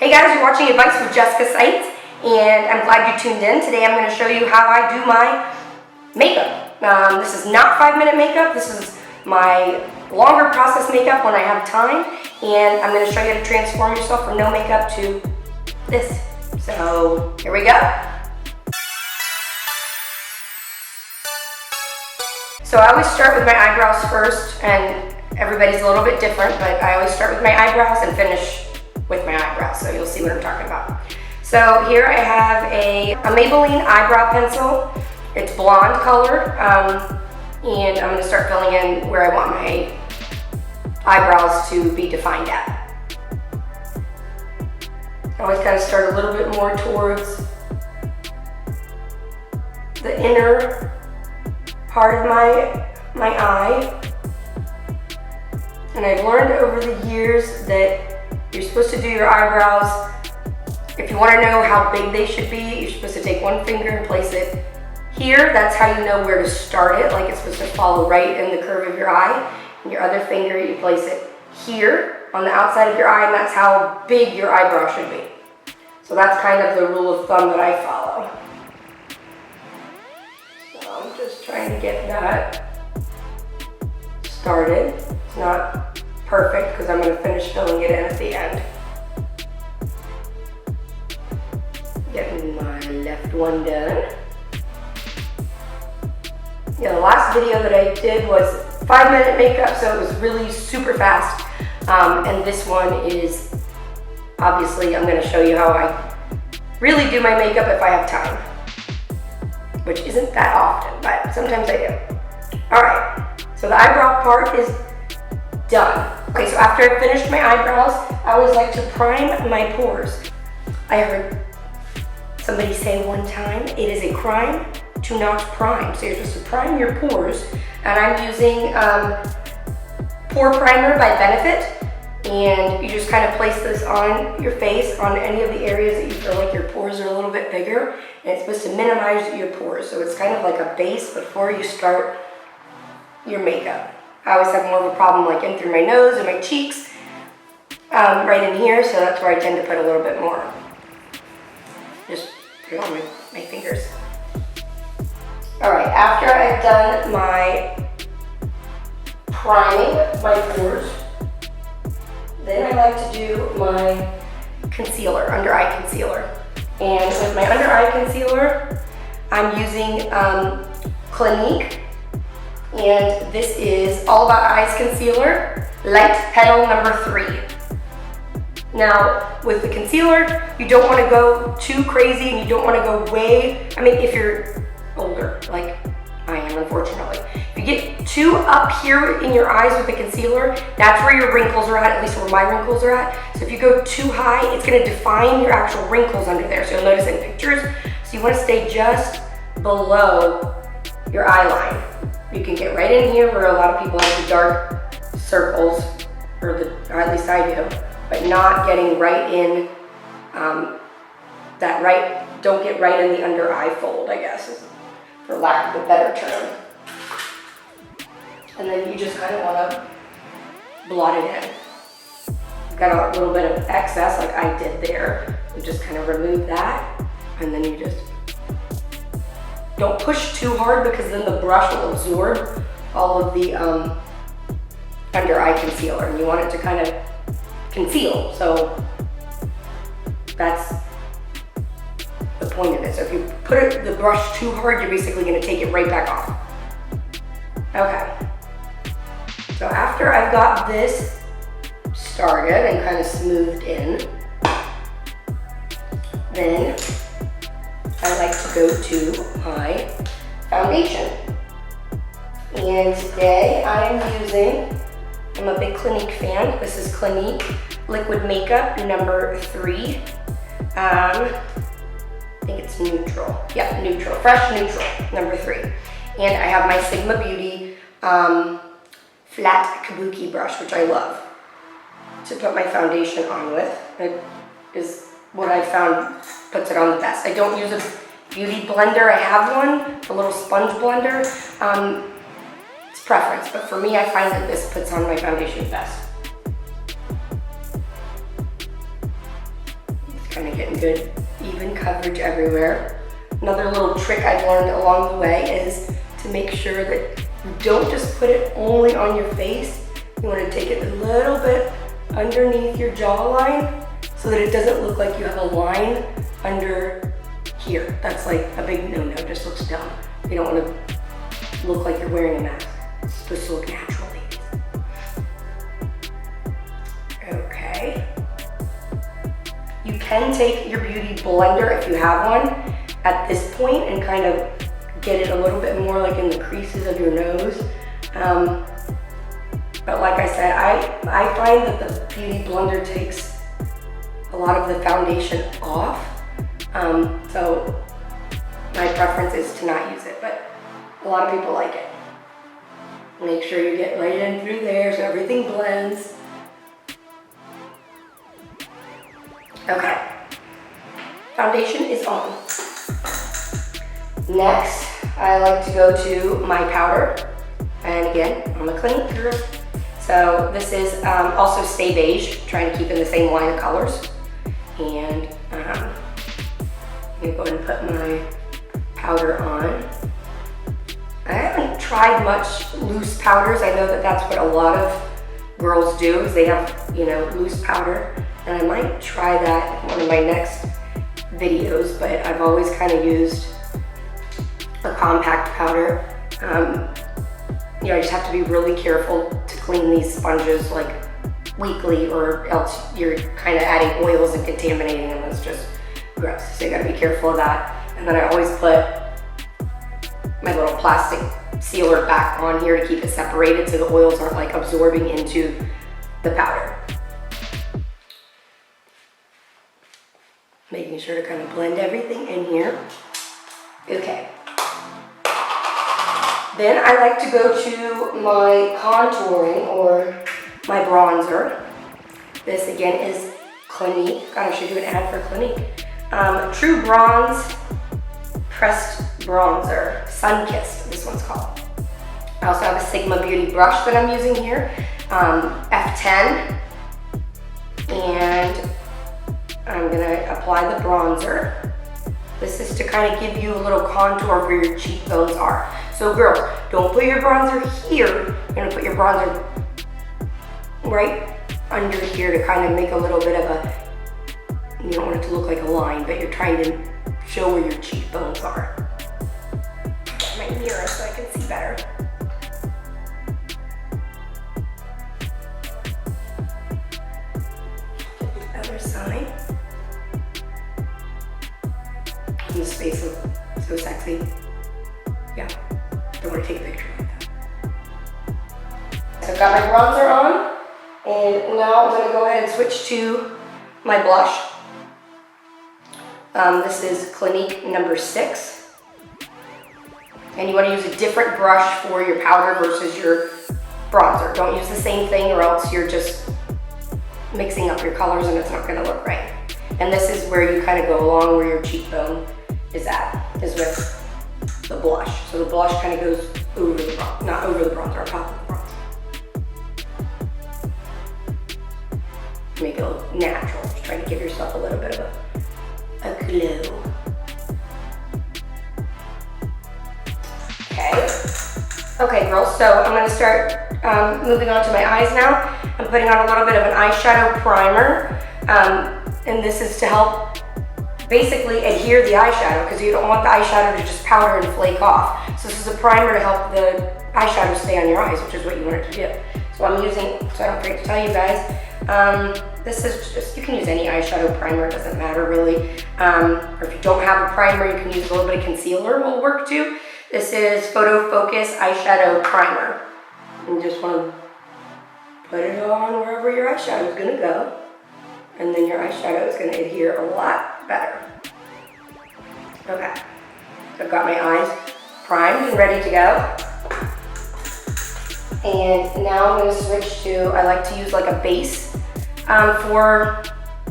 Hey guys, you're watching Advice with Jessica Seitz, and I'm glad you tuned in. Today I'm going to show you how I do my makeup. This is not 5-minute makeup. This is my longer process makeup when I have time, and I'm going to show you how to transform yourself from no makeup to this. So here we go. So I always start with my eyebrows first, and everybody's a little bit different, but I always start with my eyebrows and finish with my eyebrows, so you'll see what I'm talking about. So here I have a Maybelline eyebrow pencil. It's blonde color, and I'm going to start filling in where I want my eyebrows to be defined at. I always kind of start a little bit more towards the inner part of my eye. And I've learned over the years that you're supposed to do your eyebrows, if you want to know how big they should be, you're supposed to take one finger and place it here. That's how you know where to start it, like it's supposed to follow right in the curve of your eye. And your other finger, you place it here on the outside of your eye, and that's how big your eyebrow should be. So that's kind of the rule of thumb that I follow. So I'm just trying to get that started. It's not perfect because I'm going to finish filling it in at the end. Getting my left one done. Yeah, the last video that I did was 5-minute makeup, so it was really super fast. And this one is, obviously, I'm going to show you how I really do my makeup if I have time, which isn't that often, but sometimes I do. All right, so the eyebrow part is done. Okay, so after I finished my eyebrows, I always like to prime my pores. I heard somebody say one time, it is a crime to not prime. So you're supposed to prime your pores. And I'm using Pore Primer by Benefit. And you just kind of place this on your face, on any of the areas that you feel like your pores are a little bit bigger. And it's supposed to minimize your pores. So it's kind of like a base before you start your makeup. I always have more of a problem like in through my nose and my cheeks, right in here, so that's where I tend to put a little bit more. Just put it on my fingers. All right, after I've done my priming my pores, then I like to do my concealer, under eye concealer. And with my under eye concealer, I'm using Clinique. And this is All About Eyes Concealer, Light Petal number 3. Now, with the concealer, you don't want to go too crazy and you don't want to go way, I mean, if you're older, like I am, unfortunately. If you get too up here in your eyes with the concealer, that's where your wrinkles are at least where my wrinkles are at. So if you go too high, it's going to define your actual wrinkles under there. So you'll notice in pictures. So you want to stay just below your eye line. You can get right in here where a lot of people have the dark circles, or at least I do, but not getting right in don't get right in the under eye fold, I guess, for lack of a better term. And then you just kind of want to blot it in. You've got a little bit of excess like I did there. You just kind of remove that, and then you just don't push too hard because then the brush will absorb all of the under eye concealer, and you want it to kind of conceal. So that's the point of it. So if you put the brush too hard, you're basically going to take it right back off. Okay. So after I've got this started and kind of smoothed in, then I like to go to my foundation. And today I'm a big Clinique fan. This is Clinique Liquid Makeup number 3. I think it's neutral. Yeah, neutral, fresh neutral, number 3. And I have my Sigma Beauty flat kabuki brush, which I love to put my foundation on with. It is what I found puts it on the best. I don't use a beauty blender. I have one, a little sponge blender. It's preference, but for me, I find that this puts on my foundation best. kind of getting good, even coverage everywhere. Another little trick I've learned along the way is to make sure that you don't just put it only on your face. You want to take it a little bit underneath your jawline so that it doesn't look like you have a line under here. That's like a big no-no, it just looks dumb. You don't want to look like you're wearing a mask. It's supposed to look natural, ladies. Okay. You can take your beauty blender if you have one at this point and kind of get it a little bit more like in the creases of your nose. But like I said, I find that the beauty blender takes a lot of the foundation off. So my preference is to not use it, but a lot of people like it. Make sure you get right in through there so everything blends. Okay, foundation is on. Next, I like to go to my powder. And again, I'm a Clinique girl. So this is also Stay Beige, trying to keep in the same line of colors. And I'm gonna go ahead and put my powder on. I haven't tried much loose powders. I know that that's what a lot of girls do, is they have, you know, loose powder. And I might try that in one of my next videos, but I've always kind of used a compact powder. You know, I just have to be really careful to clean these sponges like weekly, or else you're kind of adding oils and contaminating them. It's just gross. So you gotta be careful of that. And then I always put my little plastic sealer back on here to keep it separated so the oils aren't like absorbing into the powder. Making sure to kind of blend everything in here. Okay. Then I like to go to my contouring or my bronzer. This again is Clinique. God, I should do an ad for Clinique. True Bronze Pressed Bronzer, Sun-Kissed, this one's called. I also have a Sigma Beauty brush that I'm using here, F10. And I'm gonna apply the bronzer. This is to kind of give you a little contour of where your cheekbones are. So girls, don't put your bronzer here. You're gonna put your bronzer right under here to kind of make a little bit of a, you don't want it to look like a line, but you're trying to show where your cheekbones are. Get my mirror so I can see better. Get the other side. And this face looks so sexy. Yeah, don't want to take a picture like that. So I've got my bronzer on, and now I'm going to go ahead and switch to my blush. This is Clinique number 6. And you want to use a different brush for your powder versus your bronzer. Don't use the same thing, or else you're just mixing up your colors and it's not going to look right. And this is where you kind of go along where your cheekbone is at, is with the blush. So the blush kind of goes over the bronzer, not over the bronzer, on top of the bronzer. Make it look natural. Just trying to give yourself a little bit of a glow. Okay. Okay, girls, so I'm gonna start moving on to my eyes now. I'm putting on a little bit of an eyeshadow primer. And this is to help basically adhere the eyeshadow, because you don't want the eyeshadow to just powder and flake off. So this is a primer to help the eyeshadow stay on your eyes, which is what you want it to do. So I'm using, so I don't forget to tell you guys, this is just, you can use any eyeshadow primer, it doesn't matter really. Or if you don't have a primer, you can use a little bit of concealer, will work too. This is Photo Focus Eyeshadow Primer. You just want to put it on wherever your eyeshadow is going to go. And then your eyeshadow is going to adhere a lot better. Okay, so I've got my eyes primed and ready to go. And now I'm going to switch to, I like to use like a base for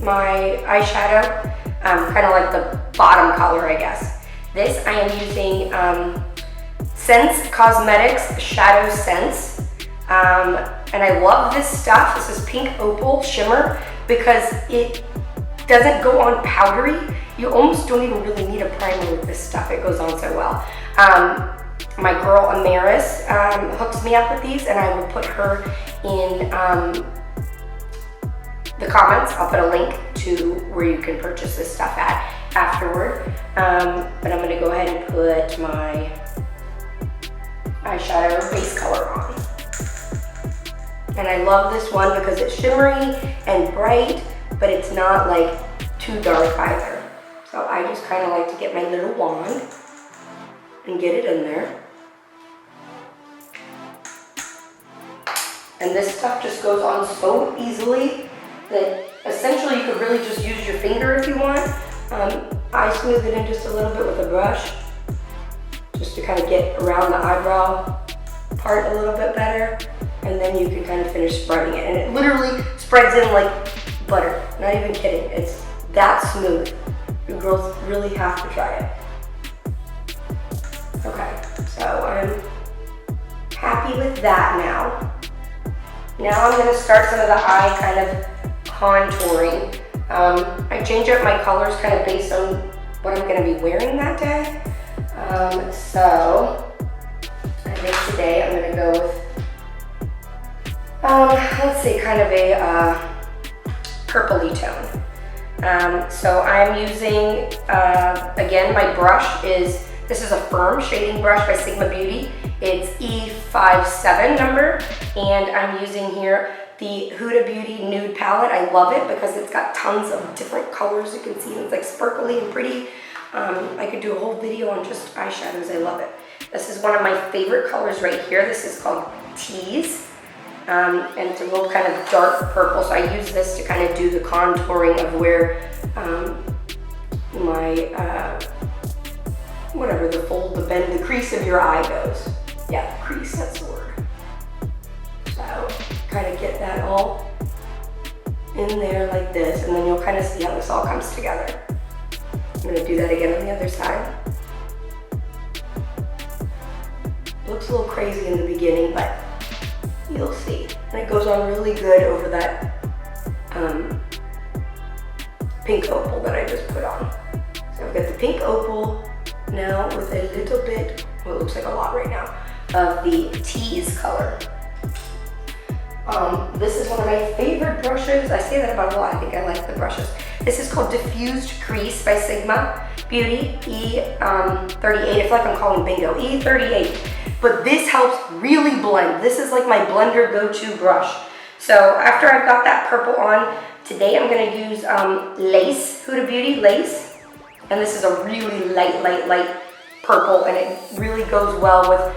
my eyeshadow, kind of like the bottom color, I guess. This I am using Sense Cosmetics Shadow Sense. And I love this stuff. This is Pink Opal Shimmer, because it doesn't go on powdery. You almost don't even really need a primer with this stuff. It goes on so well. My girl Amaris hooks me up with these, and I will put her in the comments. I'll put a link to where you can purchase this stuff at afterward. But I'm gonna go ahead and put my eyeshadow base color on. And I love this one because it's shimmery and bright, but it's not like too dark either. So I just kind of like to get my little wand and get it in there. And this stuff just goes on so easily that essentially you could really just use your finger if you want. I smooth it in just a little bit with a brush, just to kind of get around the eyebrow part a little bit better. And then you can kind of finish spreading it. And it literally spreads in like butter, not even kidding. It's that smooth. You girls really have to try it. Okay, so I'm happy with that now. Now I'm gonna start some of the eye kind of contouring. I change up my colors kind of based on what I'm gonna be wearing that day. So I think today I'm gonna go with, let's see, kind of a purpley tone. So I'm using, again, my brush this is a firm shading brush by Sigma Beauty. It's E57 number, and I'm using here the Huda Beauty Nude Palette. I love it because it's got tons of different colors. You can see it's like sparkly and pretty. I could do a whole video on just eyeshadows. I love it. This is one of my favorite colors right here. This is called Tease. And it's a little kind of dark purple, so I use this to kind of do the contouring of where my, whatever, the fold, the bend, the crease of your eye goes. Yeah, crease, that's the word. So, kind of get that all in there like this, and then you'll kind of see how this all comes together. I'm gonna do that again on the other side. Looks a little crazy in the beginning, but you'll see. And it goes on really good over that pink opal that I just put on. So I've got the pink opal now with a little bit, well, it looks like a lot right now, of the Tease color. This is one of my favorite brushes. I say that about a lot. I think I like the brushes. This is called Diffused Crease by Sigma Beauty, E38. I feel like I'm calling bingo, E38. But this helps really blend. This is like my blender go-to brush. So after I've got that purple on, today I'm gonna use Lace, Huda Beauty Lace. And this is a really light purple, and it really goes well with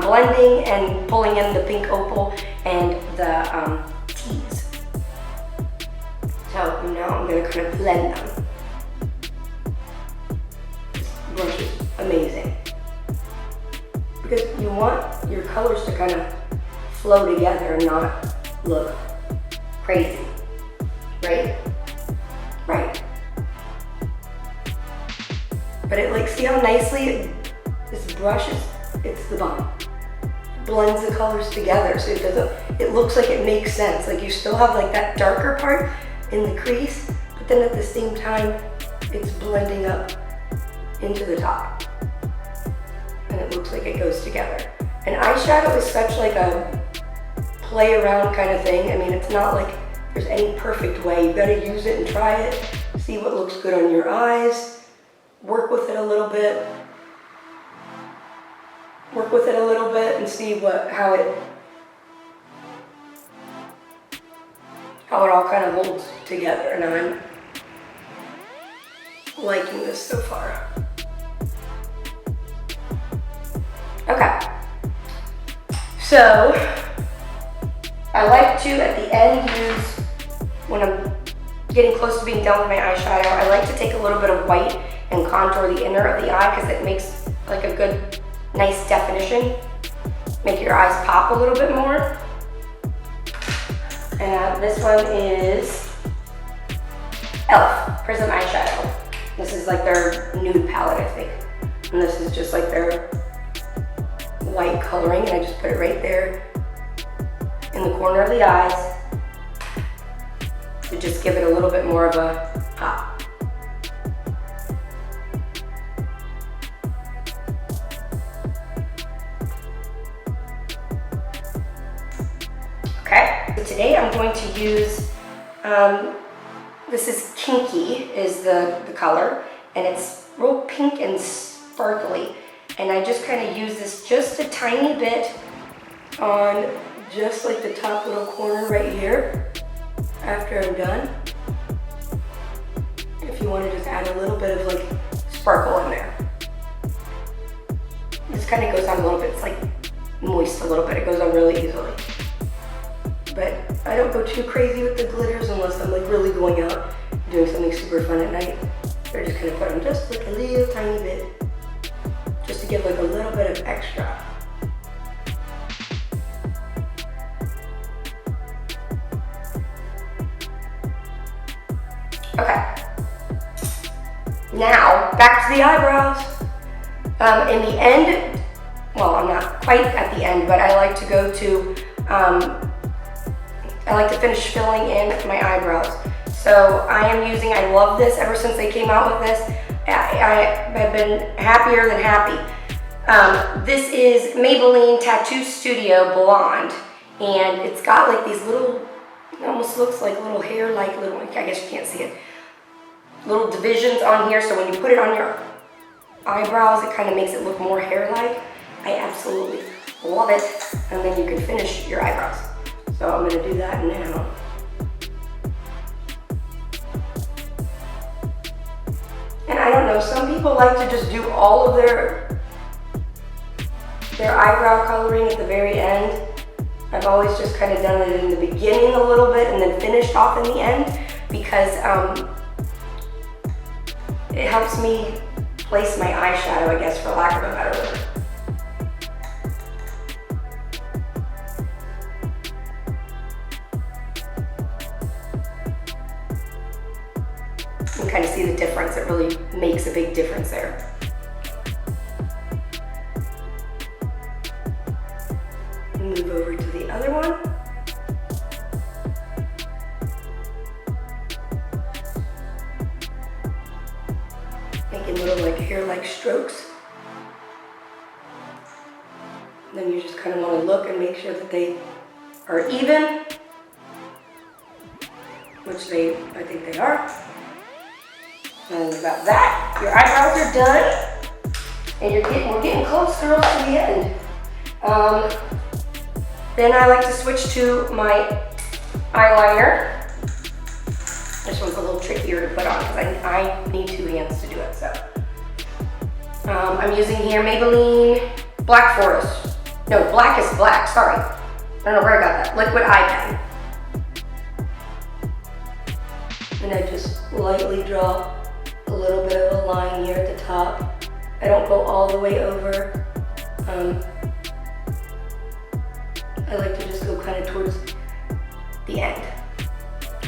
blending and pulling in the pink opal and the Tease. So now I'm gonna kind of blend them. This brush is amazing. Because you want your colors to kind of flow together and not look crazy, right? Right. But it, like, see how nicely this brush is, it's the bomb. It blends the colors together, so it looks like it makes sense. Like, you still have like that darker part in the crease, but then at the same time, it's blending up into the top. And it looks like it goes together. And eyeshadow is such like a play around kind of thing. I mean, it's not like there's any perfect way. You've got to use it and try it, see what looks good on your eyes, work with it a little bit. Work with it a little bit and see how it all kind of holds together. And I'm liking this so far. Okay, so I like to, at the end, use, when I'm getting close to being done with my eyeshadow, I like to take a little bit of white and contour the inner of the eye because it makes like a good, nice definition. Make your eyes pop a little bit more. And this one is e.l.f. Prism Eyeshadow. This is like their nude palette, I think. And this is just like their white coloring, and I just put it right there in the corner of the eyes. to just give it a little bit more of a pop. Okay, so today I'm going to use, this is Kinky is the color, and it's real pink and sparkly. And I just kind of use this just a tiny bit on just like the top little corner right here after I'm done. If you want to just add a little bit of like sparkle in there. This kind of goes on a little bit, it's like moist a little bit, it goes on really easily. But I don't go too crazy with the glitters unless I'm like really going out doing something super fun at night. I just kind of put on just like a little tiny bit, just to give like a little bit of extra. Okay. Now, back to the eyebrows. In the end, well, I'm not quite at the end, but I like to go to, I like to finish filling in my eyebrows. So I am using, I love this ever since they came out with this. I have been happier than happy. This is Maybelline Tattoo Studio Blonde, and it's got like these little, it almost looks like little hair, like little, I guess you can't see it, little divisions on here. So when you put it on your eyebrows, it kind of makes it look more hair-like. I absolutely love it. And then you can finish your eyebrows. So I'm gonna do that now. And I don't know, some people like to just do all of their eyebrow coloring at the very end. I've always just kind of done it in the beginning a little bit and then finished off in the end because it helps me place my eyeshadow, I guess, for lack of a better word. You can kind of see the difference. It really makes a big difference there. Move over to the other one. Making little like hair-like strokes. And then you just kind of want to look and make sure that they are even, which I think they are. And about that, your eyebrows are done, and we're getting close, girls, to the end. Then I like to switch to my eyeliner. This one's a little trickier to put on because I need two hands to do it. So I'm using here Maybelline Black Forest. No, Black is Black. Sorry, I don't know where I got that. Liquid Eye Pen. And I just lightly draw a little bit of a line here at the top. I don't go all the way over. I like to just go kind of towards the end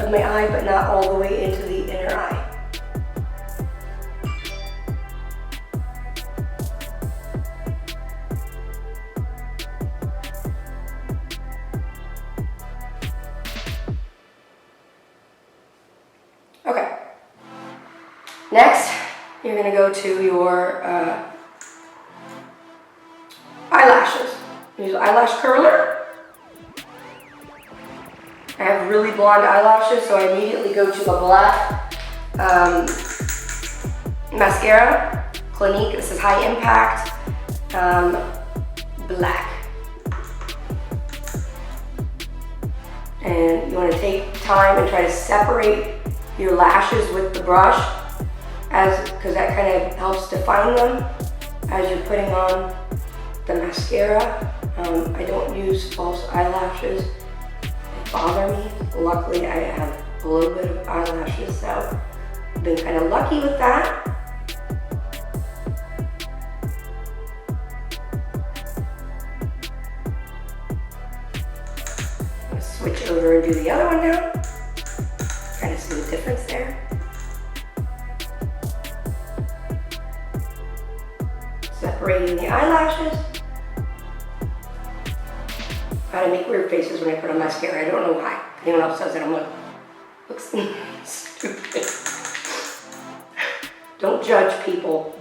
of my eye, but not all the way into the inner eye. Okay. Next, you're gonna go to your eyelashes. Use eyelash curler. I have really blonde eyelashes, so I immediately go to the black mascara, Clinique. This is High Impact Black. And you want to take time and try to separate your lashes with the brush, because that kind of helps define them as you're putting on the mascara. I don't use false eyelashes. Bother me. Luckily, I have a little bit of eyelashes, so I've been kind of lucky with that. I'm going to switch over and do the other one now. Kind of see the difference there. Separating the eyelashes. I make weird faces when I put on mascara. I don't know why. Anyone else does it, I'm like, Looks stupid. Don't judge people.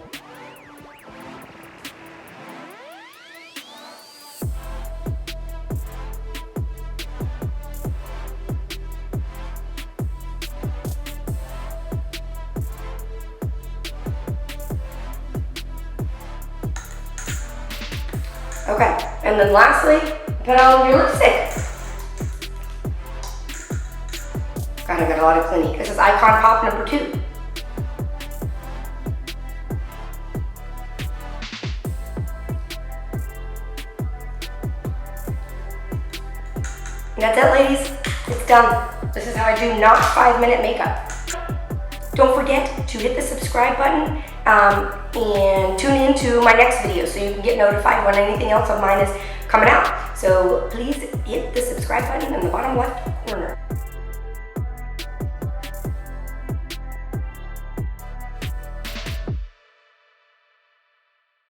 Okay, and then lastly, put on your lipstick. God, I got a lot of Clinique. This is Icon Pop number 2. And that's it, ladies. It's done. This is how I do not 5-minute makeup. Don't forget to hit the subscribe button and tune in to my next video so you can get notified when anything else of mine is coming out. So please hit the subscribe button in the bottom left corner.